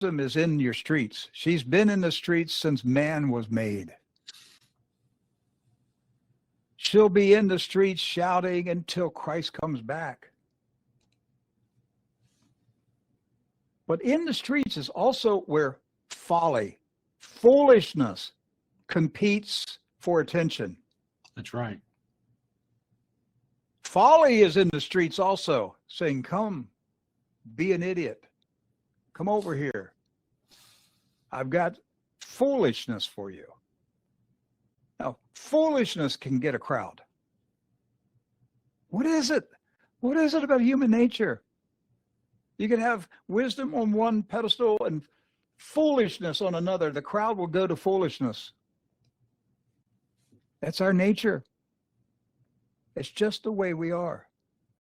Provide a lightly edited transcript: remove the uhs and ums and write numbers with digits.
is in your streets. She's been in the streets since man was made. She'll be in the streets shouting until Christ comes back. But in the streets is also where folly, foolishness competes for attention. That's right. Folly is in the streets also, saying, come, be an idiot. Come over here. I've got foolishness for you. Now, foolishness can get a crowd. What is it? What is it about human nature? You can have wisdom on one pedestal and foolishness on another. The crowd will go to foolishness. That's our nature. It's just the way we are.